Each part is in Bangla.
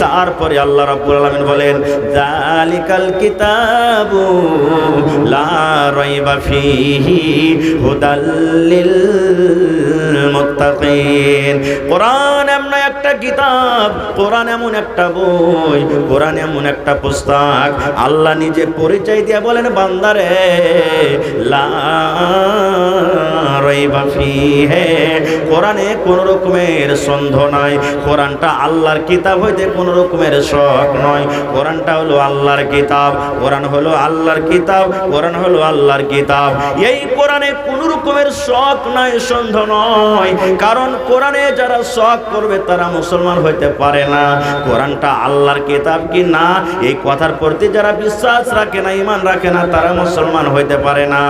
তারপরে আল্লাহ রাব্বুল আলামিন বলেন যালিকাল কিতাবু লা রাইবা ফীহি হুদাল লিল মুত্তাকিন। কোরআন এমন একটা কিতাব, কোরআন এমন একটা বই, কোরআন এমন একটা পুস্তক, আল্লাহ নিজে পরিচয় দিয়ে বলেন বান্দারে লা রাইবা ফীহি, কোরআনে কোন রকমের সন্দেহ নাই। কোরআনটা আল্লাহর কিতাব হইতে কোন রকমের শক নয়। কোরআনটা হলো আল্লাহর কিতাব, কোরআন হলো আল্লাহর কিতাব, কোরআন হলো আল্লাহর কিতাব। এই কোরআনে কোন রকমের শক নাই, সন্দেহ নয়। কারণ কোরআনে যারা শক করবে তারা মুসলমান হইতে পারে না। কোরআনটা আল্লাহর কিতাব কি না এই কথার প্রতি যারা বিশ্বাস রাখে না, ঈমান রাখে না, তারা মুসলমান হইতে পারে না।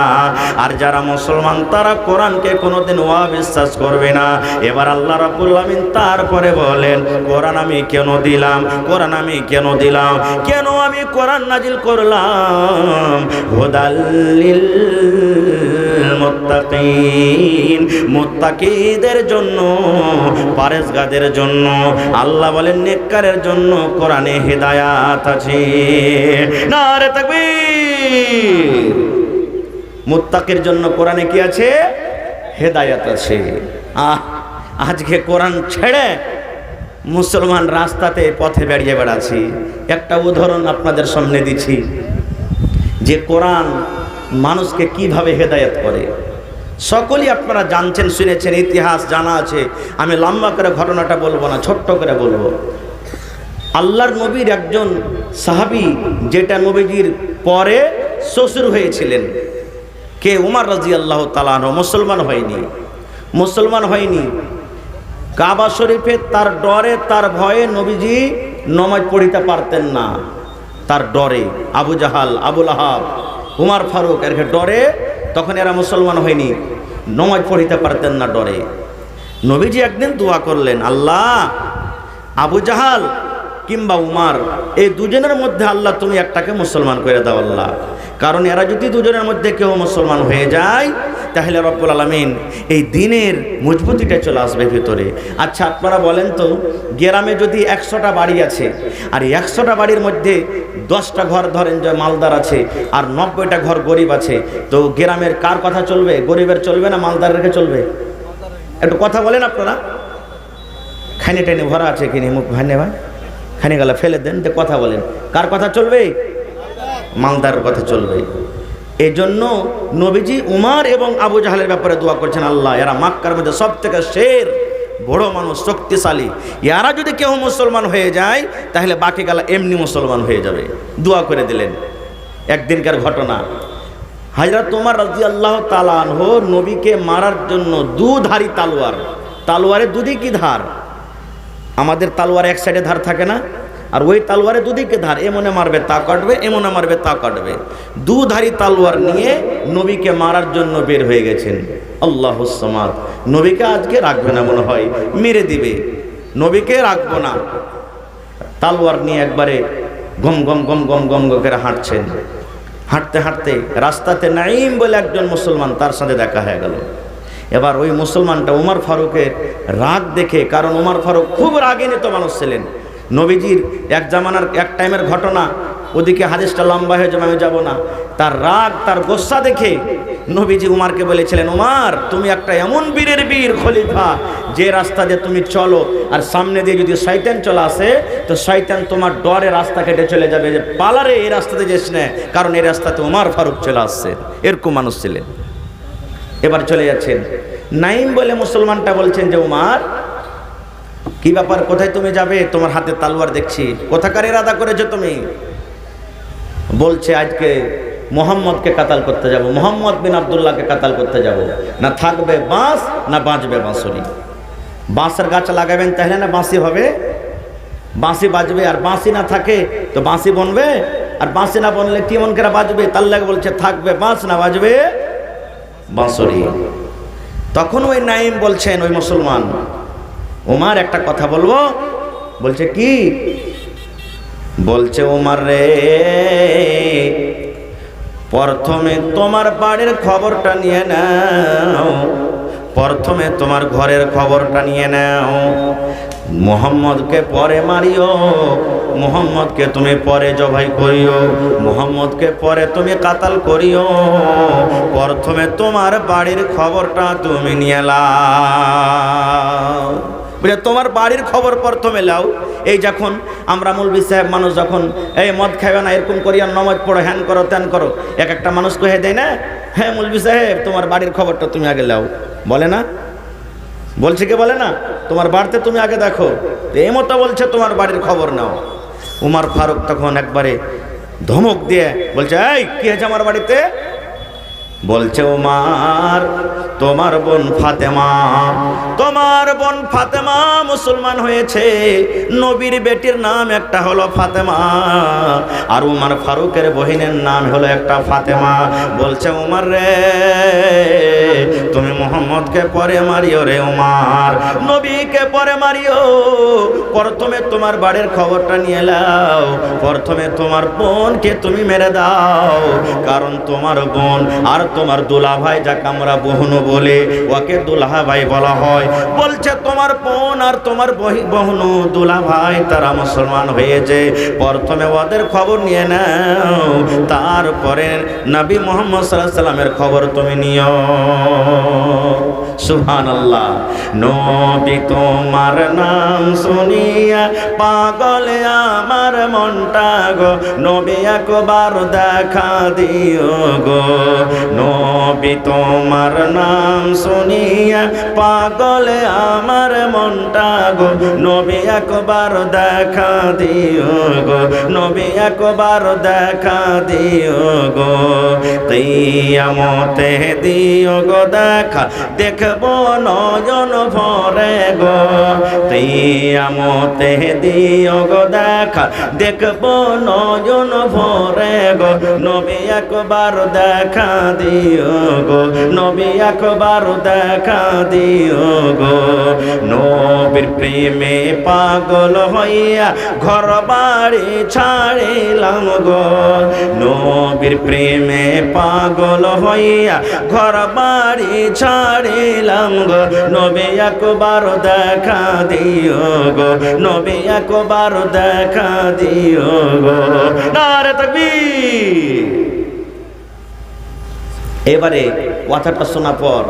আর যারা মুসলমান তারা কোরআনকে কোনোদিন অবিশ্বাস করবে না। এবার আল্লাহ রাব্বুল আলামিন তারপরে বলেন কোরআন আমি কেন দিলাম, কোরআন আমি কেন দিলাম, কেন আমি কোরআন নাজিল করলাম? হুদাল লিল মুত্তাকিন, মুত্তাকিদের জন্য, পরহেজগারদের জন্য। আল্লাহ বলেন নেককারের জন্য কোরআনে হিদায়াত আছে। নারে তাকবীর। মুত্তাকির জন্য কোরআনে কি আছে? হেদায়াত আছে। আজকে কোরআন ছেড়ে মুসলমান রাস্তাতে পথে বেরিয়ে বেড়াচ্ছি। একটা উদাহরণ আপনাদের সামনে দিচ্ছি যে কোরআন মানুষকে কিভাবে হেদায়েত করে। সকলেই আপনারা জানছেন, শুনেছেন, ইতিহাস জানা আছে। আমি লম্বা করে ঘটনাটা বলবো না, ছোট্ট করে বলবো। আল্লাহর নবীর একজন সাহাবী, যেটা নবীজির পরে শ্বশুর হয়েছিলেন, কে? উমর রাদিয়াল্লাহু তাআলা আনহু। মুসলমান হয়নি। কাবা শরীফে তার ডরে, তার ভয়ে নবীজি নামাজ পড়িতে পারতেন না। তার ডরে আবু জাহাল, আবুল আহাব, উমর ফারুক এর ডরে তখন এরা মুসলমান হয়নি, নামাজ পড়িতে পারতেন না ডরে। নবীজি একদিন দোয়া করলেন, আল্লাহ আবু জাহাল কিংবা উমর এই দুজনের মধ্যে আল্লাহ তুমি একটাকে মুসলমান করে দাও আল্লাহ। কারণ এরা যদি দুজনের মধ্যে কেউ মুসলমান হয়ে যায় তাহলে রব্বুল আলামিন এই দিনের মজবুতিটা চলে আসবে ভিতরে। আচ্ছা আপনারা বলেন তো, গ্রামে যদি 100টা বাড়ি আছে আর 100টা বাড়ির মধ্যে 10টা ঘর ধরেন যে মালদার আছে আর 90টা ঘর গরিব আছে, তো গ্রামের কার কথা চলবে? গরিবের চলবে না মালদার রেখে চলবে? একটু কথা বলেন আপনারা। খানি টেনে ভরা আছে কিনে মুখ ভানে ভাই, খানি গেলা ফেলে দেন, যে কথা বলেন কার কথা চলবে? মালদার কথা চলবে। এই জন্য নবীজি উমর এবং আবু জাহালের ব্যাপারে দোয়া করছেন, আল্লাহ এরা মক্কার মধ্যে সব থেকে শের বড় মানুষ, শক্তিশালী, এরা যদি কেউ মুসলমান হয়ে যায় তাহলে বাকি গেলা এমনি মুসলমান হয়ে যাবে। দোয়া করে দিলেন। একদিনকার ঘটনা, হযরত উমর রাদিয়াল্লাহু তাআলা আনহু নবীকে মারার জন্য দুধারী তালোয়ার, তালোয়ারে দুদিকে ধার, আমাদের তালোয়ারে এক সাইডে ধার থাকে না, আর ওই তালোয়ারে দুদিকে ধার, এমনে মারবে তা কাটবে, এমনে মারবে তা কাটবে। দুধারী তালোয়ার নিয়ে নবীকে মারার জন্য বের হয়ে গেছেন। আল্লাহুস সামাদ। নবীকে আজকে রাখবে না, মনে হয় মেরে দিবে, নবীকে রাখবো না। তালোয়ার নিয়ে একবারে গম গম গম গম গম করে হাঁটছেন। হাঁটতে হাঁটতে রাস্তাতে নাঈম বলে একজন মুসলমান, তার সাথে দেখা হয়ে গেল। এবার ওই মুসলমানটা উমর ফারুকের রাগ দেখে, কারণ উমর ফারুক খুব রাগান্বিত মানুষ ছিলেন। নবীজির এক জামানার এক টাইমের ঘটনা, ওদিকে হাদিসটা লম্বা হয়ে যাবে, আমি যাব না। তার রাগ, তার গোসা দেখে নবীজি উমরকে বলেছিলেন, উমর তুমি একটা এমন বীরের বীর খলিফা, যে রাস্তা দিয়ে তুমি চলো আর সামনে দিয়ে যদি শয়তান চলে আসে তো শয়তান তোমার ডরে রাস্তা কেটে চলে যাবে, যে পালারে এই রাস্তাতে যাস না, কারণ এই রাস্তাতে উমর ফারুক চলে আসছে। এরকম মানুষ ছিলেন। এবার চলে যাচ্ছেন। নাঈম বলে মুসলমানটা বলছেন যে উমর কি ব্যাপার, কোথায় তুমি যাবে? তোমার হাতে তালোয়ার দেখছি, কোথাকার ইরাদা করেছো তুমি? বলছে আজকে মোহাম্মদকে কাতাল করতে যাব, মোহাম্মদ বিন আব্দুল্লাহকে কাতাল করতে যাব। না থাকবে বাঁশ না বাজবে বাঁশুরি। বাঁশের গাছ লাগাবেন তাহলে না বাঁশি হবে, বাঁশি বাজবে। আর বাঁশি না থাকে তো বাঁশি বনবে, আর বাঁশি না বনলে কি মন করে বাজবে? তার লাগে বলছে থাকবে বাঁশ না বাজবে বাঁশুরি। তখন ওই নাঈম বলছেন, ওই মুসলমান, উমর একটা কথা বলবো। বলছে কি? বলছে উমর রে, প্রথমে তোমার বাড়ির খবরটা নিয়ে নাও, প্রথমে তোমার ঘরের খবরটা নিয়ে নাও। মুহাম্মদকে পরে মারিও, মুহাম্মদকে তুমি পরে জবাই করিও, মুহাম্মদকে পরে তুমি কাতাল করিও, প্রথমে তোমার বাড়ির খবরটা তুমি নিয়ে লাও। বুঝলে, তোমার বাড়ির খবর প্রথমে লাও। এই যখন আমরা মৌলবি সাহেব মানুষ যখন এই মদ খাবে না এরকম করিয়া নমাজ পড়ো, হ্যান করো ত্যান করো, এক একটা মানুষ কহে দেয় না, হ্যাঁ মৌলবি সাহেব তোমার বাড়ির খবরটা তুমি আগে লাও, বলে না? বলছে কি বলে না? তোমার বাড়িতে তুমি আগে দেখো। এই মতো বলছে তোমার বাড়ির খবর নাও। উমর ফারুক তখন একবারে ধমক দিয়ে বলছে, এই কি হয়েছে আমার বাড়িতে? বলছে, ওমর তোমার বোন ফাতেমা, তোমার বোন ফাতেমা মুসলমান হয়েছে। নবীর বেটির নাম একটা হলো ফাতেমা, আর উমর ফারুকের বহিনের নাম হলো একটা ফাতেমা। বলছে, উমর রে তুমি মুহাম্মদকে পরে মারিও রে উমর, নবীকে পরে মারিও, প্রথমে তোমার বাড়ির খবরটা নিয়ে নাও, প্রথমে তোমার বোনকে তুমি মেরে দাও, কারণ তোমার বোন আর তোমার দুলা ভাই, যাকে আমরা বহনু বলে, ওকে দুলহা ভাই বলা হয়। বলছে তোমার বোন আর তোমার বহনু দুলা ভাই তারা মুসলমান হয়েছে, প্রথমে ওদের খবর নিয়ে নাও, তারপরে নবী মুহাম্মদ সাল্লাল্লাহু আলাইহি সাল্লামের খবর তুমি নিও। সুবহানাল্লাহ। নবী তোমার নাম শুনিয়া পাগল আমার মনটা গো, নবী একবার দেখা দিও গো, নবী তোমার নাম শুনিয়া পাগল আমার মনটা গো, নবী একবার দেখা দিও গো, নবী একবার দেখা দিও গো, কিয়ামতে দিও গো দেখা, দেখবো নয়ন ভরে গো, কিয়ামতে দিও গো দেখা, দেখবো নয়ন ভরে গো, নবী একবার দেখা দিও গো, নবী একবার দেখা দিও গো। নবীর প্রেমে পাগল হইয়া ঘর বাড়ি ছাড়িলাম গো, নবীর প্রেমে পাগল হইয়া ঘর বাড়ি ছাড়িলাম গো, নবী একবার দেখা দিও গো, নবী একবার দেখা দিও গো। নারে তাকবীর। এবারে কথাটা শোনা পর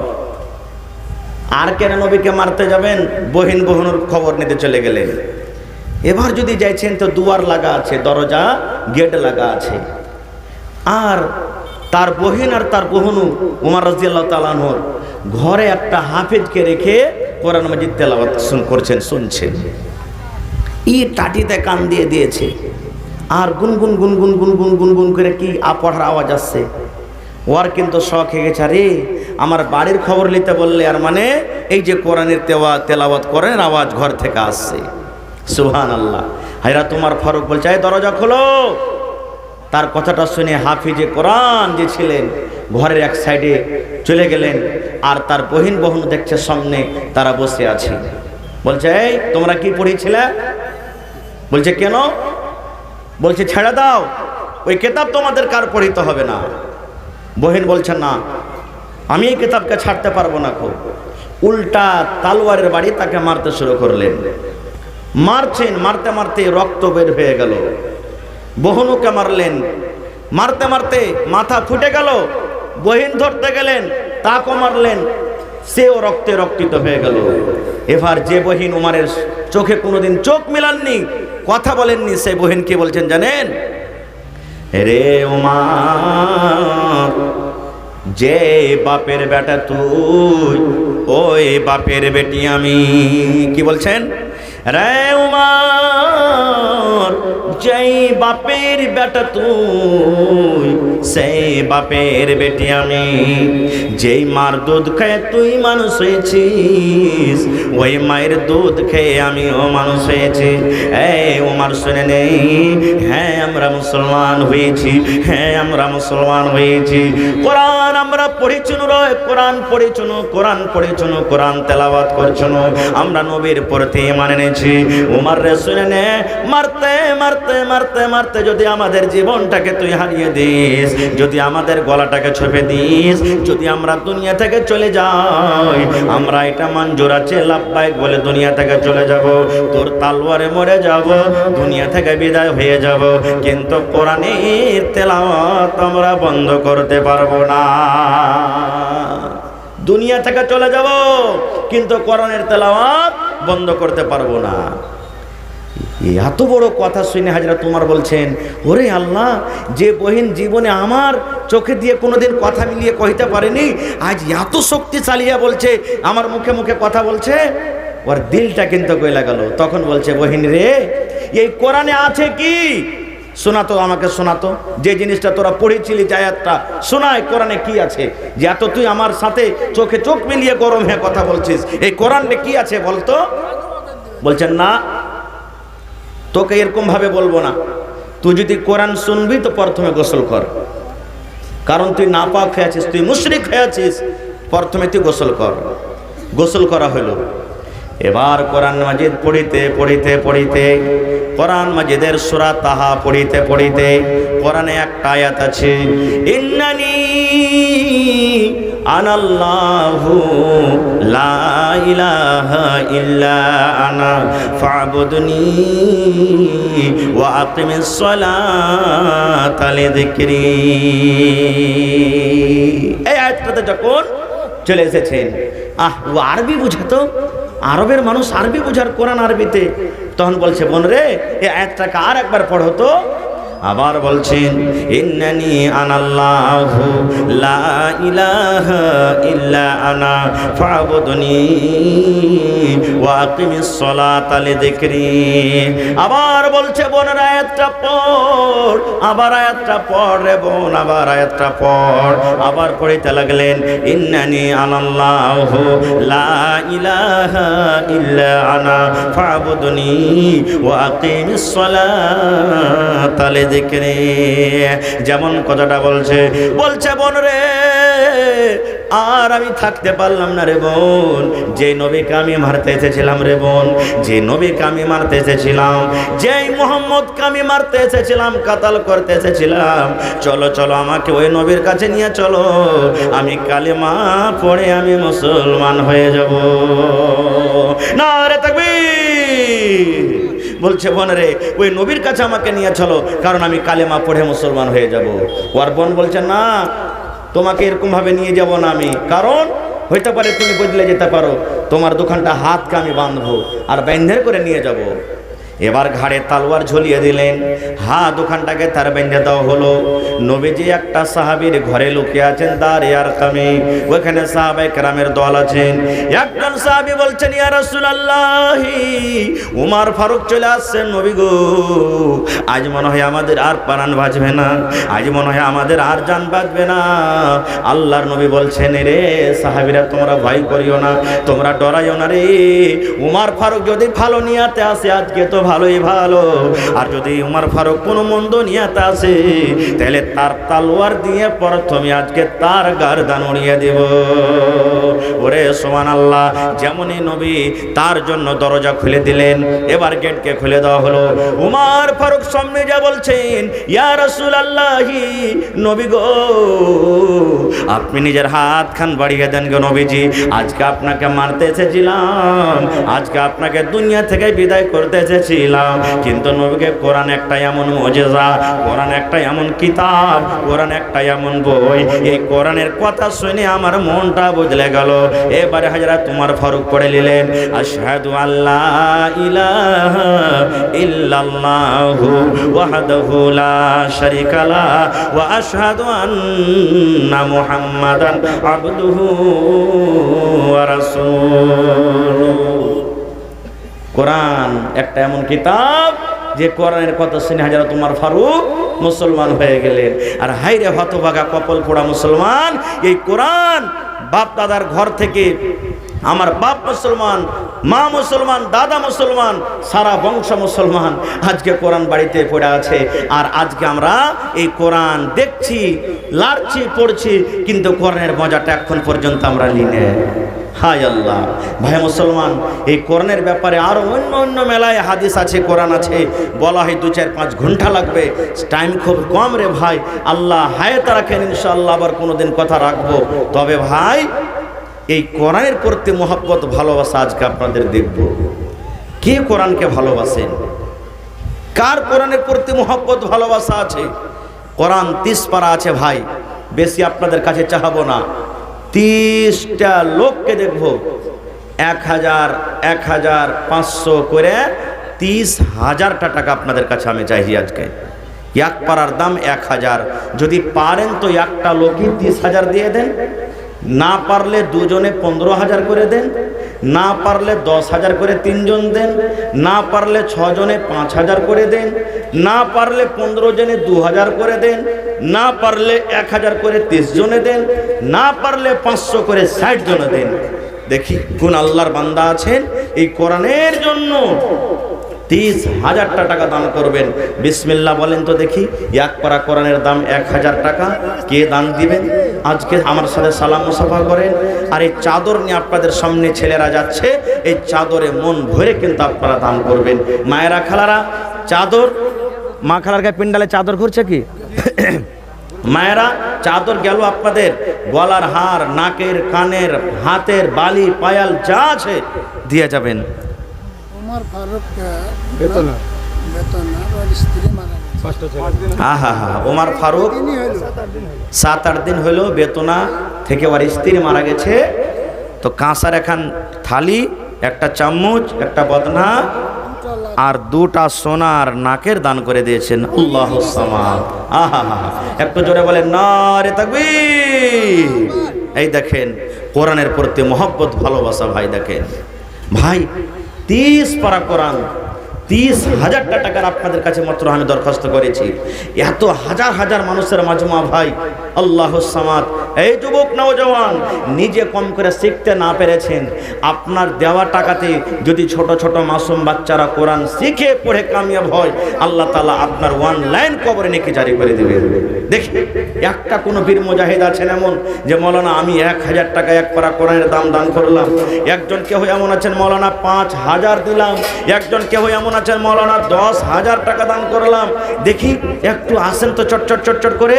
আর কেন নবীকে মারতে যাবেন? বহনুর খবর নিতে চলে গেলেন। এবার যদি যাইছেন তো দুয়ার লাগা আছে, দরজা গেট লাগা আছে, আর তার বহিন আর তার বহনু উমর রাদিয়াল্লাহু তাআলা আনহুর ঘরে একটা হাফেজকে রেখে কোরআন মাজিদ তেলাওয়াত করছেন, শুনছেন। টাটিতে কান দিয়ে দিয়েছে, আর গুনগুন গুনগুন গুনগুন গুনগুন করে কি পড়ার আওয়াজ আসছে। ওর কিন্তু শখ হয়ে গেছে, আরে আমার বাড়ির খবর নিতে বললে, আর মানে এই যে কোরআনের তেলাওয়াত করেন আওয়াজ ঘর থেকে আসছে। সুবহানাল্লাহ। হায়রা তোমার ফারুক বলছে, এই দরজা খোলো। তার কথাটা শুনে হাফিজে কোরআন যে ছিলেন ঘরের এক সাইডে চলে গেলেন, আর তার বহনু দেখছে সামনে তারা বসে আছে। বলছে, এই তোমরা কি পড়েছিলে? বলছে, কেন? বলছে, ছেড়ে দাও, ওই কিতাব তোমাদের কার পড়িতে হবে না। বহিন বলছে, না আমি এই কিতাবকে ছাড়তে পারবো না। খুব উল্টা তালোয়ারের বাড়ি তাকে মারতে শুরু করলেন। মারছেন, মারতে মারতে রক্ত বের হয়ে গেল। বহনুকে মারলেন, মারতে মারতে মাথা ফুটে গেল। বহিন ধরতে গেলেন, তাকে মারলেন, সেও রক্তে রক্তিত হয়ে গেল। এবার যে বহিন উমারের চোখে কোনোদিন চোখ মিলাননি, কথা বলেননি, সেই বহিন কি বলছেন জানেন? রে উমার, যে বাপের বেটা তুই, ওই বাপের বেটি আমি। কি বলছেন? রে উমার, যেই বাপের বেটা তুই, সেই বাপের বেটি আমি। যেই মার দুধ খেয়ে তুই মানুষ হয়েছিস, ওই মায়ের দুধ খেয়ে আমিও মানুষ হয়েছি। এই উমার শুনে নেই, হ্যাঁ আমরা মুসলমান হয়েছি, হ্যাঁ আমরা মুসলমান হয়েছি। কোরআন আমরা পড়েছুন রয়, কোরআন পড়েছুন, কোরআন পড়েছুন, কোরআন তেলাওয়াত করছুন, আমরা নবীর প্রতি মানে নেছি। উমার রে শুনে নে, মারতে মারতে মারতে মারতে যদি আমাদের জীবনটাকে তুই হারিয়ে দিস, দিস, যদি আমাদের গলাটাকে ছপে দিস, যদি আমরা দুনিয়া থেকে চলে যাই, আমরা এটা মঞ্জুর আছে লাব্বাইক বলে দুনিয়া থেকে চলে যাব, তোর তালওয়ারে মরে যাব, দুনিয়া থেকে বিদায় হয়ে যাব, কিন্তু কোরআনের তেলাওয়াত আমরা বন্ধ করতে পারবো না। দুনিয়া থেকে চলে যাব কিন্তু কোরআনের তেলাওয়াত বন্ধ করতে পারবো না। এত বড় কথা শুনে হযরত উমর বলছেন, ওরে আল্লাহ, যে বহিন জীবনে আমার চোখে দিয়ে কোনোদিন কথা মিলিয়ে কইতে পারেনি, আজ এত শক্তিশালিয়া বলছে, আমার মুখে মুখে কথা বলছে, ওর দিলটা কিন্তু গইলা গেল। তখন বলছে, বহিন রে, এই কোরআনে আছে কি? শোনাতো, আমাকে শোনাতো, যে জিনিসটা তোরা পড়েছিলি, যে আয়াতটা শোনায়, কোরআনে কি আছে? যে এত তুই আমার সাথে চোখে চোখ মিলিয়ে গরম হয়ে কথা বলছিস, এই কোরআনে কি আছে বলতো? বলছেন না, তোকে এরকম ভাবে বলবো না, তুই যদি কোরআন শুনবি তো প্রথমে গোসল কর, কারণ তুই নাপাক হয়ে আছিস, তুই মুশরিক হয়ে আছিস, প্রথমে তুই গোসল কর। গোসল করা হলো। এবার কোরআন মাজিদ পড়িতে পড়িতে পড়িতে, কোরআন মাজিদের সূরা তাহা পড়িতে পড়িতে, কোরআনে একটা আয়াত আছে, ইন্নানি আনাল্লাহু লা ইলাহা ইল্লা আনা ফা'বুদনি ওয়া আকিমিস সালাতা লিযিকরি। এই আয়াতটাতে যখন চলে এসেছেন, ও আরবি বুঝাতো, আরবের মানুষ আরবি বুঝার, কোরআন আরবিতে, তখন বলছে, বোন রে, এই আয়াতটাকে আর একবার পড়ো তো। আবার বলছেন, ইন্নানি আনাল্লাহু লা ইলাহা ইল্লা আনা ফা'বুদনি ওয়া আকিমিস সালাতা লিযিকরি। আবার বলছে, বোনের আয়াতটা পড়, আবার আয়াতটা পড় রে বোন, আবার আয়াতটা পড়। আবার পড়তে লাগলেন, ইন্নানি আনাল্লাহু লা ইলাহা ইল্লা আনা ফা'বুদনি ওয়া আকিমিস সালাতা লিযিকরি। যেমন কথাটা বলছে, বোন রে, আর আমি থাকতে পারলাম না রে বোন, যে নবীকে আমি মারতে এসেছিলাম রে বোন, যে নবীকে আমি মারতে এসেছিলাম, যেই মুহাম্মদকে আমি মারতে এসেছিলাম, কাতাল করতে এসেছিলাম, চলো চলো আমাকে ওই নবীর কাছে নিয়ে চলো, আমি কালেমা পড়ে আমি মুসলমান হয়ে যাব। নারে তাকবীর। বলছে, বোন রে, ওই নবীর কাছে আমাকে নিয়ে চলো, কারণ আমি কালেমা পড়ে মুসলমান হয়ে যাব। ওর বোন বলছে, না, তোমাকে এরকম ভাবে নিয়ে যাব না আমি, কারণ হইতে পারে তুমি বদলে যেতে পারো, তোমার দুখানটা হাতকে আমি বাঁধবো আর বেঁধে করে নিয়ে যাব। এবার ঘাড়ে তালওয়ার ঝুলিয়ে দিলেন, দুখানটাকে তার বেঁধে দেওয়া হলো। নবীজি একটা সাহাবীর ঘরে লুকিয়ে আছেন, দারে আরকামে, ওখানে সাহাবায়ে কেরামের দল আছেন। একজন সাহাবী বলছেন, ইয়া রাসূলুল্লাহ, উমর ফারুক চলে আসছেন, নবী গো, আজ মনে হয় আমাদের আর প্রাণ বাঁচবে না, আজ মনে হয় আমাদের আর জান বাঁচবে না। আল্লাহর নবী বলছেন, রে সাহাবীরা, তোমরা ভয় করিও না, তোমরা ডরাইও না রে, উমর ফারুক যদি ভালো নিয়াতে আসে আজকে তো ভালোই ভালো, আর যদি উমর ফারুক কোনো মন্দ নিয়াতে আসে, তাহলে তার তালোয়ার দিয়ে প্রথমে আজকে তার গর্দান উড়িয়ে দেব। ওরে সুবহানাল্লাহ। যেমনই নবী তার জন্য দরজা খুলে দিলেন, এবার গেটকে খুলে দেওয়া হলো। উমর ফারুক সামনে যা বলছেন, ইয়া রাসূলুল্লাহ, নবী গো, আপনি নিজের হাত খান বাড়িয়ে দেন গো নবীজি, আজকে আপনাকে মারতে এসেছিলাম, আজকে আপনাকে দুনিয়া থেকে বিদায় করতে এসেছিলাম, কিন্তু নবীকে কোরআন একটা এমন মুজিজা, কোরআন একটা এমন কিতাব, কোরআন একটা এমন বই, এই কোরআনের কথা শুনে আমার মনটা বদলে গেল। এবারে হযরত উমর ফারুক পড়ে নিলেন, আশহাদু আল্লা ইলাহা ইল্লাল্লাহু ওয়াহদাহু লা শারীকা লা ওয়া আশহাদু আন্না মুহাম্মাদান আবদুহু ওয়া রাসূলুহু। কোরআন একটা এমন কিতাব, যে কোরআনের কথা শুনে হযরত উমর ফারুক মুসলমান হয়ে গেলেন। আর হাইরে হতভাগা কপাল পোড়া মুসলমান, এই কোরআন বাপ দাদার ঘর থেকে, আমার বাপ মুসলমান, মা মুসলমান, দাদা মুসলমান, সারা বংশ মুসলমান, আজকে কোরআন বাড়িতে পড়ে আছে। আর আজকে আমরা এই কোরআন দেখছি, লাড়ছি, পড়ছি, কিন্তু কোরআনের মজাটা এখন পর্যন্ত আমরা নিই না। হায় আল্লাহ। ভাই মুসলমান, এই কোরআনের ব্যাপারে আরও অন্য অন্য মেলায় হাদিস আছে, কোরআন আছে, বলা হয় 2-4-5 ঘন্টা লাগবে, টাইম খুব কম রে ভাই। আল্লাহ হায়াত রাখেন, ইনশাআল্লাহ আবার কোনোদিন কথা রাখবো। তবে ভাই, এই কোরআনের প্রতি মহব্বত ভালোবাসা আজকে আপনাদের দেখব। কে কোরআনকে ভালোবাসেন? কার কোরআনের প্রতি মহব্বত ভালোবাসা আছে? কোরআন 30 পারা আছে ভাই, বেশি আপনাদের কাছে চাহাবো না। 30টা লোককে দেখব 1000-1500 করে 30,000টা টাকা আপনাদের কাছে আমি চাইছি আজকে। এক পারার দাম 1000। যদি পারেন তো একটা লোকই 30,000 দিয়ে দেন, না পারলে দুজনে 15,000 করে দেন, না পারলে 10,000 করে 3 জন দেন, না পারলে 6 জনে 5,000 করে দেন, না পারলে 15 জনে 2,000 করে দেন, না পারলে 1,000 করে 30 জনে দেন, না পারলে 500 করে 60 জনে দেন। দেখি কোন আল্লাহর বান্দা আছেন এই কোরআনের জন্য 30,000টা টাকা দান করবেন। বিসমিল্লাহ বলেন তো দেখি। এক পারা কোরআনের দাম 1000 টাকা। কে দান দিবেন? আজকে আমার সাথে সালাম মুসাফা করেন। আর এই চাদর নিয়ে আপনাদের সামনে ছেলেরা যাচ্ছে, এই চাদরে মন ভরে কিন্তু আপনারা দান করবেন। মায়েরা খালারা, চাদর, মা খালার গায়ে পিন্ডালে চাদর ঘুরছে কি? মায়েরা, চাদর গেল আপনাদের, গলার হার, নাকের, কানের, হাতের বালি, পায়াল যা আছে দিয়ে যাবেন। उमर फारूक बेतना और स्त्री मारा ওমর ফারুক 7-8 দিন হইল বেতনা থেকে ওর স্ত্রী মারা গেছে। তো কাঁসার এখান থালি, একটা চামচ, একটা বদনা আর 2টা সোনার নাকের দান করে দিয়েছেন। আল্লাহু সামাদ। একটু জোরে বলেন নারে তাকবীর। এই দেখেন কোরআনের প্রতি মহব্বত ভালোবাসা ভাই। দেখেন ভাই, 30 পারা কোরআন, 30,000টা টাকার আপনাদের কাছে মাত্র আমি দরখাস্ত করেছি। এত হাজার হাজার মানুষের মাজমা ভাই। আল্লাহু সামাদ। এই যুবক নওজওয়ান, নিজে কম করে শিখতে না পেরেছেন, আপনার দেওয়া টাকাতে যদি ছোট ছোট মাসুম বাচ্চারা কোরআন শিখে পড়ে কামিয়াব হয়, আল্লাহ তাআলা আপনার 1 লাইন কবরে নেকি জারি করে দেবেন। দেখি একটা কোনো বীর মুজাহিদ আছেন এমন যে মৌলানা আমি 1000 টাকা এক পারা কোরআনের দান করলাম। একজন কেউ এমন আছেন মৌলানা 5,000 দিলাম। একজন কেউ এমন আছেন মৌলানা 10,000 টাকা দান করলাম। দেখি একটু আসেন তো চট চট চট চট করে।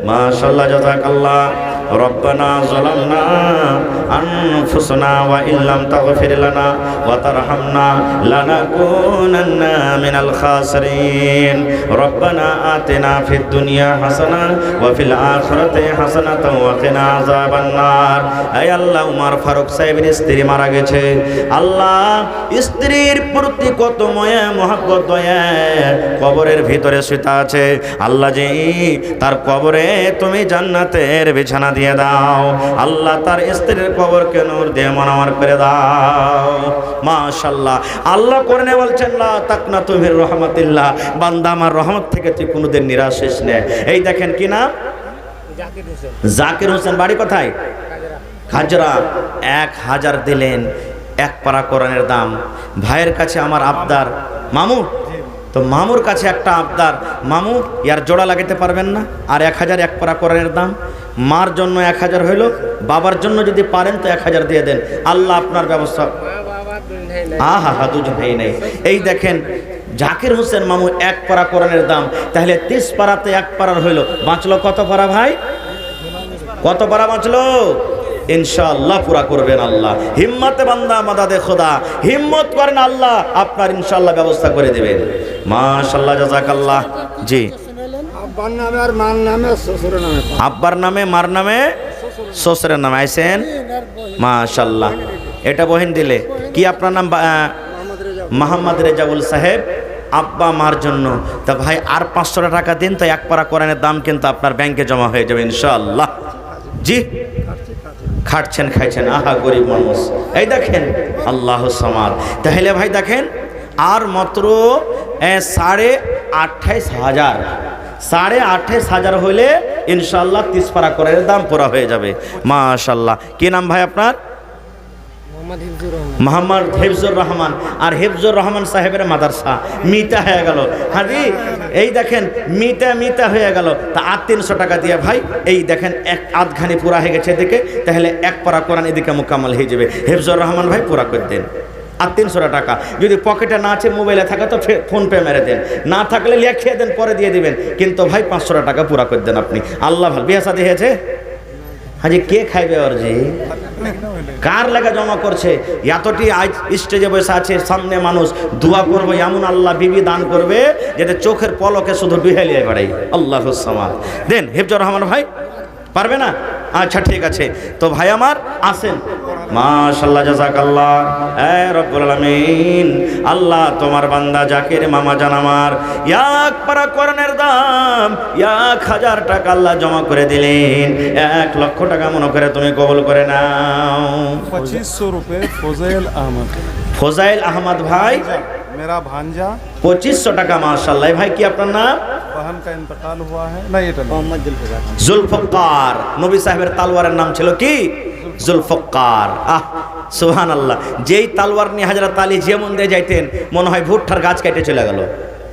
মাশাআল্লাহ, জাযাকাল্লাহ। রব্বানা যালামনা আনফুসানা ওয়া ইল্লাম তাগফির লানা ওয়া তারহামনা লানাকুনান্না মিনাল খাসিরিন। রব্বানা আতিনা ফিদ দুনিয়া হাসানা ওয়া ফিল আখিরাতি হাসানাতাও ওয়া কিনা আযাবান নার। হে আল্লাহ, উমর ফারুক সাহেবের স্ত্রী মারা গেছে। আল্লাহ, স্ত্রীর প্রতি কত মায়া মহব্বত দয়া, কবরের ভিতরে শুয়ে আছে। আল্লাহ জি, তার কবরে তুমি জান্নাতের বিছানা দিয়ে দাও। আল্লাহ, তার স্ত্রীর কবরকে নূর দিয়ে মনোয়ার করে দাও। মাশাআল্লাহ। আল্লাহ কোরআনে বলছেন লা তাকনাতু মির রাহমাতিল্লাহ, বান্দা আমার রহমত থেকে তুই কোনোদিন নিরাশ হইস না। এই দেখেন কি নাম? জাকির হোসেন। বাড়ি কোথায়? খাজরা। 1000 দিলেন। এক পারা কোরআনের দাম। ভাইয়ের কাছে আমার আবদার, মামু, তো মামুর কাছে একটা আবদার, মামু ইয়ার জোড়া লাগাতে পারবেন না? আর 1000 এক পারা কোরআনের দাম। মার জন্য 1000 হইল, বাবার জন্য যদি পারেন তো 1000 দিয়ে দেন। আল্লাহ আপনার ব্যবস্থা। দুজনেই নেই। এই দেখেন জাকির হোসেন মামু 1 পারা কোরআনের দাম। তাহলে 30 পারাতে 1 পারার হইল, বাঁচলো কত পারা ভাই? কত পারা বাঁচলো? ইনশাআল্লাহ পুরা করবেন আল্লাহ। হিম্মতে বান্দা মাদাদে খোদা, হিম্মত করেন, আল্লাহ আপনার ইনশাআল্লাহ ব্যবস্থা করে দেবেন। মাশাআল্লাহ, জাযাকাল্লাহ। জি, আব্বার নামে আর মার নামে শ্বশুরের নামে, আব্বার নামে মার নামে শ্বশুরের নামে আইছেন। মাশাআল্লাহ। এটা বহেন দিলে কি আপনার নাম? মোহাম্মদ রেজাউল সাহেব। আব্বা মার জন্য। তা ভাই আর 500 টাকা দিন, তো 1 পারা কোরআনের দাম কিন্তু আপনার ব্যাংকে জমা হয়ে যাবে ইনশাআল্লাহ। জি, খাটছেন খাইছেন, আহা গরিব মানুষ। এই দেখেন আল্লাহু সামাদ। তাহলে ভাই দেখেন আর মাত্র 28,500, 28,500 হইলে ইনশাআল্লাহ 30 পারা কোরআনের দাম পুরা হয়ে যাবে। মাশাআল্লাহ। কি নাম ভাই আপনার? মোহাম্মদ হিফজুর রহমান, আর হিফজুর রহমান সাহেবের মাদ্রাসা মিতা হয়ে গেল। হাজি এই দেখেন মিতা হয়ে গেল, তা আর 300 টাকা দিয়ে ভাই এই দেখেন এক আধখানি পুরা হয়ে গেছে এদিকে, তাহলে এক পারা কোরআন এদিকে মোকাম্মল হয়ে যাবে। হিফজুর রহমান ভাই পুরা করে দেন আর 300 টাকা। যদি পকেটে না আছে মোবাইলে থাকে তো ফোন পে মেরে দেন, না থাকলে লিখে দেন পরে দিয়ে দিবেন, কিন্তু ভাই 500 টাকা পুরা করে দেন আপনি। আল্লাহ ভালো। বিয়ে শাদী হয়েছে? হাজি কে খাইবে ওর জি? কার লাগা জমা করছে? এতটি আজ স্টেজে বসে আছে, সামনে মানুষ দোয়া করবে, এমন আল্লাহ বিবি দান করবে যাতে চোখের পলকে শুধু ডুহেলিয়ে বেড়াই। আল্লাহুস সামাদ। দেন হিফজুর রহমান ভাই পারবে না? আচ্ছা ঠিক আছে, তো ভাই আমার আসেন। মাশাআল্লাহ, জাযাকাল্লাহ। এ রব্বুল আলামিন, আল্লাহ তোমার বান্দা জাকির মামা জান আমার এক পারা কোরআনের দাম 1000 টাকা আল্লাহ জমা করে দিলেন। 1 লক্ষ টাকা মনে করে তুমি কবুল করে নাও। 2500 रुपए ফজাইল আহমদ। ফজাইল আহমদ ভাই मेरा भांजा 2500 টাকা। মাশাআল্লাহ। ভাই কি আপনার নাম? बहन का इंतकाल हुआ है ना, ये मोहम्मद জুলফকার। নবী সাহেবের তালওয়ারের নাম ছিল কি? জুলফকার। সুবহানাল্লাহ। যেই তালওয়ার নিয়ে হযরত আলী যেমন দিয়ে যাইতেন মনে হয় ভুট্টার গাছ কেটে চলে গেল।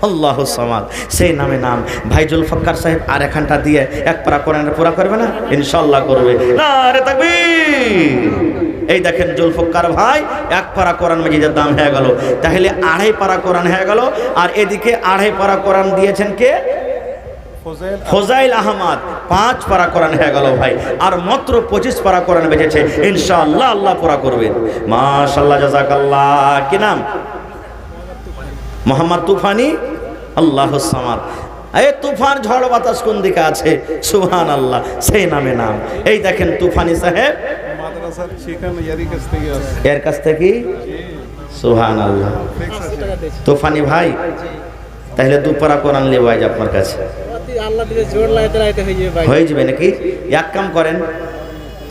আল্লাহুস সামাদ। সেই নামে নাম ভাই জুলফকার সাহেব। আর এখানটা দিয়ে এক পারা কোরআনের পুরা করবে না? ইনশাআল্লাহ করবে। নারে তাকবীর। এই দেখেন জুলফকার ভাই এক পারা কোরআন মাজিদের দাম হয়ে গেল, তাহলে 2.5 পারা কোরআন হয়ে গেল। আর এদিকে 2.5 পারা কোরআন দিয়েছেন কে? ফজাইল আহমদ। 5 পারা কোরআন হয়ে গেল ভাই, আর মাত্র 25 পারা কোরআন বেঁচেছে। ইনশাআল্লাহ আল্লাহ পুরা করবেন। মাশাআল্লাহ, জাযাকাল্লাহ। কি নাম? মোহাম্মদ তুফানি। আল্লাহুস সামাদ। এই তুফান ঝড় বাতাস কোন দিকে আছে? সুবহানাল্লাহ। সেই নামে নাম। এই দেখেন তুফানি সাহেব মাদ্রাসা শিখান এর কাছ থেকে। সুবহানাল্লাহ। তুফানি ভাই তাহলে 2 পারা কোরআন নেব আজ আপনার কাছে। হয়ে যাবে নাকি? এক কাম করেন,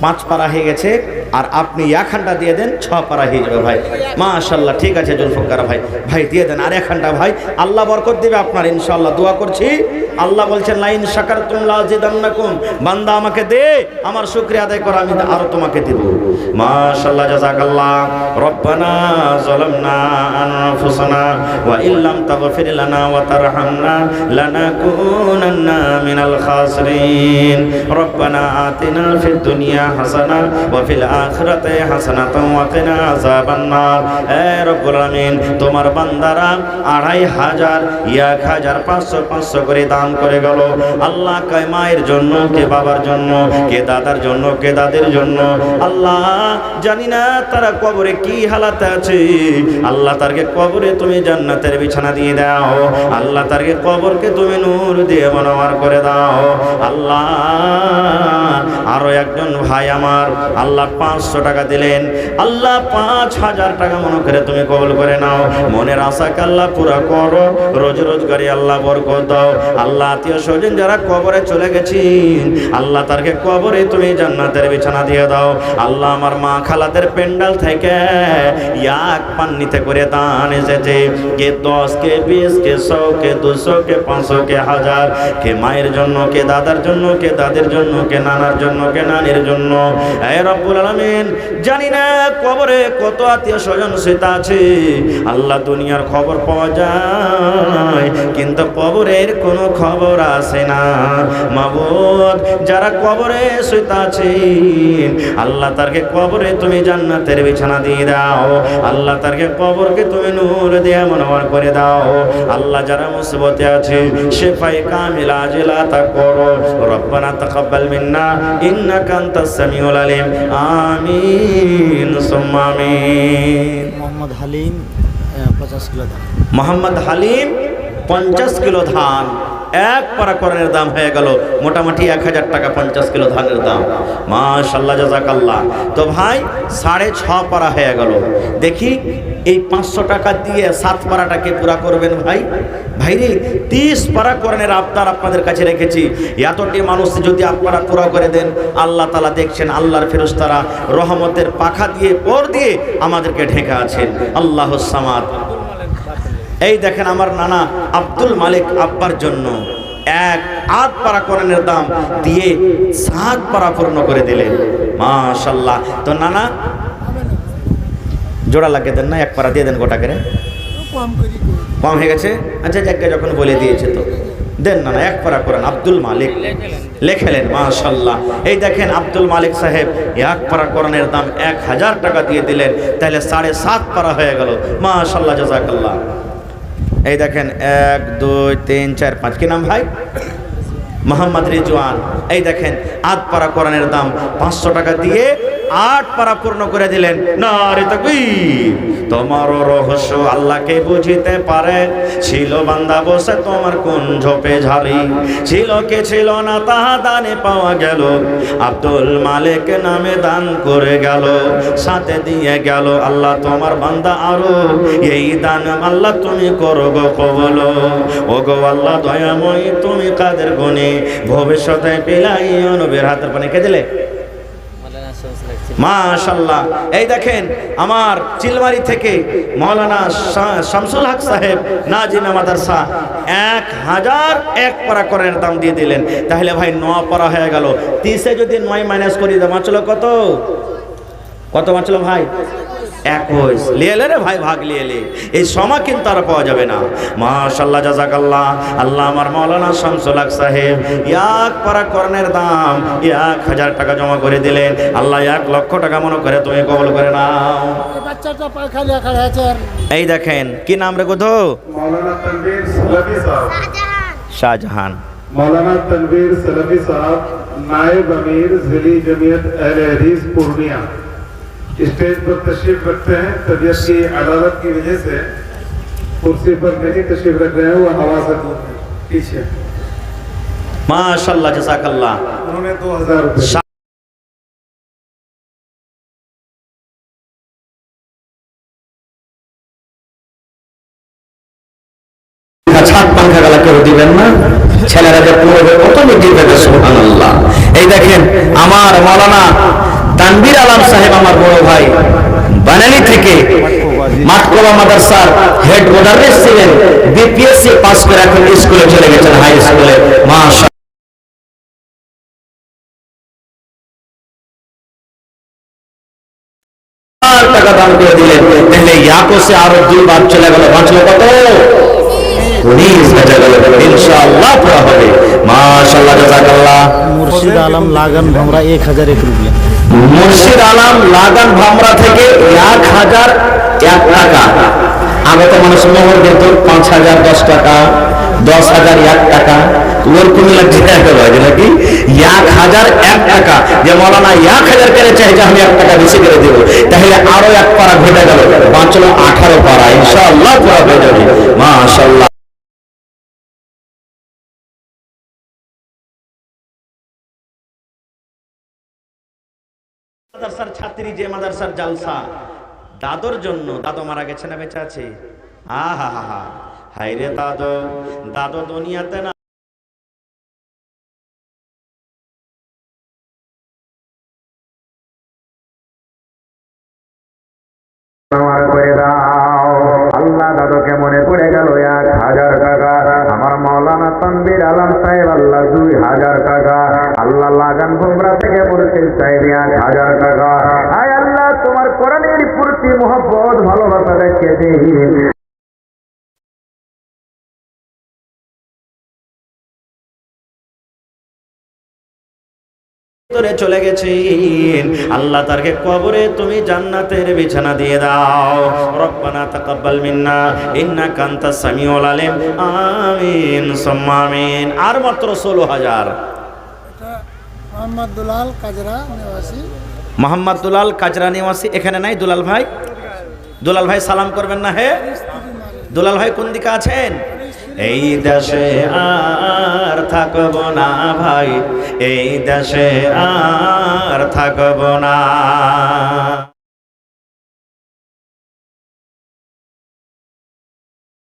5 পারা হয়ে গেছে, আর আপনি 1 ঘন্টা দিয়ে দেন, 6 পারা হয়ে যাবে ভাই। মাশাআল্লাহ। ঠিক আছে জুলফকার ভাই, ভাই দিয়ে দেন আর 1 ঘন্টা ভাই। আল্লাহ বরকত দিবে আপনার ইনশাআল্লাহ। দোয়া করছি। আল্লাহ বলছেন লাইন শাকারতুম লাযিদান্নাকুম। বান্দা আমাকে দে, আমার শুকরিয়া আদায় করো, আমি আরো তোমাকে দেব। মাশাআল্লাহ, জাযাকাল্লাহ। রব্বানা যালামনা আনফুসানা ওয়া ইল্লাম তাগফির লানা ওয়া তারহামনা লানাকুনান্না মিনাল খাসিরিন। রব্বানা আতিনা ফিদ দুনিয়া হাসানা ওয়া ফিল আখিরাতি হাসানাতাও ওয়া কিনা আযাবান নার। হে রব্বুল আলামিন, তোমার বান্দারা 2500 1500 500 করে দান করে গেল। আল্লাহ কে মায়ের জন্য, কে বাবার জন্য, কে দাদার জন্য, কে দাদের জন্য। আল্লাহ জানি না তারা কবরে কি হালাতে আছে। আল্লাহ তারকে কবরে তুমি জান্নাতের বিছানা দিয়ে দাও। আল্লাহ তারকে কবরকে তুমি নূর দিয়ে মনোয়ার করে দাও। আল্লাহ আরো একজন ভাই আমার আল্লাহ 500 টাকা দিলেন। আল্লাহ 5000 টাকা মনে করে তুমি কবুল করে নাও। মনের আশাকে আল্লাহ পুরা করো। রোজ রোজগারি আল্লাহ বরকত দাও। আল্লাহ আত্মীয় স্বজন যারা কবরে চলে গেছেন, আল্লাহ তারকে কবরে তুমি জান্নাতের বিছানা দিয়ে দাও। আল্লাহ আমার মা খালাদের পেন্ডাল থেকে 1 পান্নিতে করে দান এসেছে, কে 10, কে 20, কে 100, কে 200, কে 500, কে 1000, কে মায়ের জন্য, কে দাদার জন্য, কে দাদের জন্য, কে নানার জন্য, কে নানির জন্য। হে রব্বুল আলামিন, জানি না কবরে কত আত্মীয় স্বজন সেটা আছে। আল্লাহ দুনিয়ার খবর পাওয়া যায়, কিন্তু কবরের কোনো খবর আসে না। মাবুদ, যারা কবরে শুইতে আছেন, আল্লাহ তারকে কবরে তুমি জান্নাতের বিছানা দিয়ে দাও। আল্লাহ তারকে কবরকে তুমি নূর দিয়ে মনোয়ার করে দাও। আল্লাহ যারা মুসিবতে আছে, শিফায়ে কামিলা আজিলা তা করো। রব্বানা তাকাব্বাল মিন্না ইন্নাকা আনতাস সামিউল আলিম। আমিন সুম্মা আমিন। মোহাম্মদ হালিম 50 কিলো ধান। মোহাম্মদ হালিম 50 কিলো ধান। 1 পারা কোরআনের দাম হয়ে গেল মোটামুটি 1000 টাকা। 50 কিলো ধানের দাম। মাশাআল্লাহ, জাযাকাল্লাহ। তো ভাই 6.5 পারা হয়ে গেল। দেখি এই 500 টাকা দিয়ে 7 পারাটাকে পুরা করবেন ভাই। ভাইরে 30 পারা কোরআনের আবদার আপনাদের কাছে রেখেছি। এতটি মানুষ যদি আপনারা পুরা করে দেন, আল্লাহ তাআলা দেখছেন, আল্লাহর ফেরেশতারা রহমতের পাখা দিয়ে পর দিয়ে আমাদেরকে ঢেকে আছেন। আল্লাহুস সামাদ। এই দেখেন আমার নানা আব্দুল মালিক আব্বার জন্য 1 পারা কোরআনের দাম দিয়ে 7 পারা পূর্ণ করে দিলেন। মাশাআল্লাহ। তো নানা জোড়া লাগিয়ে দেন না, এক পারা দিয়ে দেন গোটা করে। কম করি কম হয়ে গেছে? আচ্ছা জায়গা যখন বলে দিয়েছে তো দেন না, এক পারা করেন। আব্দুল মালিক লেখেলেন, মাশাল্লাহ। এই দেখেন আব্দুল মালিক সাহেব এক পারা কোরআনের দাম 1000 টাকা দিয়ে দিলেন, তাহলে 7.5 পারা হয়ে গেল। মাশাল্লাহ, জাযাকাল্লাহ। এই দেখেন 1 2 3 4 5, কি নাম ভাই? মোহাম্মদ রিজওয়ান। এই দেখেন 8 পারা কোরআনের দাম 500 টাকা দিয়ে 8 পারা পূর্ণ করে দিলেন। নারে তাকবীর। তোমার রহস্য আল্লাহকে বুঝিতে পারে, ছিল বান্দা বসে তোমার কোন ঝোপে ঝালি, ছিল কে ছিল না তাহা দানে পাওয়া গেল, আব্দুল মালিক নামে দান করে গেল, সাথে দিয়ে গেল আল্লাহ তোমার বান্দা আরো, এই দান আল্লাহ তুমি করো গো কবুল। ও গো আল্লাহ দয়াময় তুমি কাদের গুণে ভবিষ্যতে পেলাই নবীর হাতের পানি কে দিলে? মাশাআল্লাহ। এই দেখেন আমার চিলমারি থেকে মাওলানা শামসুল হক সাহেব নাজিমে মাদ্রাসা 1001 পারা কোরআনের দাম দিয়ে দিলেন। তাহলে ভাই 9 পারা হয়ে গেল। 30 যদি 9 মাইনাস করি দাও বাঁচলো কত? কত বাঁচলো ভাই? 21। লিয়ে রে ভাই, ভাগ লিয়ে লে। এই সময় কিন্তু আর পাওয়া যাবে না। মাশাআল্লাহ, জাযাকাল্লাহ। আল্লাহ আমার মাওলানা শামসুল হক সাহেব 1 পারা কোরআনের দাম 1000 টাকা জমা করে দিলেন। আল্লাহ 1 লক্ষ টাকা মনে করে তুমি কবুল করে নাও। বাচ্চাটা পাখা লেখা আছে। এই দেখেন কি নাম রে গোধো? मौलाना तनवीर सलफी साहब। শাহজাহান। मौलाना तनवीर सलफी साहब नायब अमीर जिली जमीयत अहले हदीस पूर्णिया स्टेज पर तशरीफ रखते हैं। तबीयत की अदालत की वजह से कुर्सी पर नहीं तशरीफ रख रहे हैं, वो हवा से दूर हैं। पीछे माशाअल्लाह, जज़ाकल्लाह। उन्होंने 2000 रुपये ছাদ পাখা গালা কেউ দিবেন না, ছেলেরা যে পড়বে অটোমেটিক হবে। সুবহানাল্লাহ। এই দেখেন আমার মাওলানা তানভীর আলম সাহেব, আমার বড় ভাই, বানালি থেকে মাঠকোবা মাদ্রাসার হেড মুদাররিস ছিলেন, বিপিএসসি পাস করে এখন স্কুলে চলে গেছেন, হাই স্কুলে। মাশাআল্লাহ, টাকা দান করে দিলেন। তাহলে ইয়াকো সে আরো 2 বার চলে গেল, বাঁচলো কত? 19,000 গেল। ইনশাআল্লাহ পুরা হবে। মাশাআল্লাহ, জাযাকাল্লাহ। মুর্শিদ আলম লাগান ভামরা 1001 রুপিয়া। মুর্শিদ আলম লাগান ভামরা থেকে 1001 টাকা। আগে তো মানুষ মোহর দিত 5000 10 টাকা, 10,000 1 টাকা। ওর কোনো লাগছে নাকি 1001 টাকা। যে মৌলানা 1000 করে চাই যে আমি 1 টাকা বেশি করে দেব, তাহলে আরো 1 পারা ঘটে গেল, বাঁচলো 18 পারা। ইনশাআল্লাহ পুরা হয়ে যাবে। মাশাআল্লাহ। মাদ্রাসার ছাত্রী, যে মাদ্রাসার জালসা, দাদর জন্য, দাদু মারা গেছে না বেঁচে আছে? আহা হা হা, হায় রে দাদু, দাদু দুনিয়াতে না আল্লাহ দাদুকে মনে পড়ে গেল 1000 টাকা। আমার মাওলানা তানভীর আলম সাহেব আল্লাহ 2000 টাকা। আল্লাহ লাগান ভোমরা থেকে মুর্শিদ সাহেব 1000 টাকা। হায় আল্লাহ তোমার কোরআনের প্রতি মহব্বত ভালোবাসা রেখে দিন। চলে গেছেন, আল্লাহ তারকে কবরে তুমি জান্নাতের বিছানা দিয়ে দাও। রব্বানা তাকাব্বাল মিন্না ইন্নাকা আনতাস সামিউল আলিম। আমিন সুম্মা আমিন। আর মাত্র 16000। এটা মোহাম্মদ দুলাল কাজরা নিবাসী। মোহাম্মদ দুলাল কাজরা নিবাসী। এখানে নাই দুলাল ভাই? দুলাল ভাই সালাম করবেন না? হে দুলাল ভাই কোন দিকে আছেন? এই দেশে আর থাকব না ভাই, এই দেশে আর থাকব না।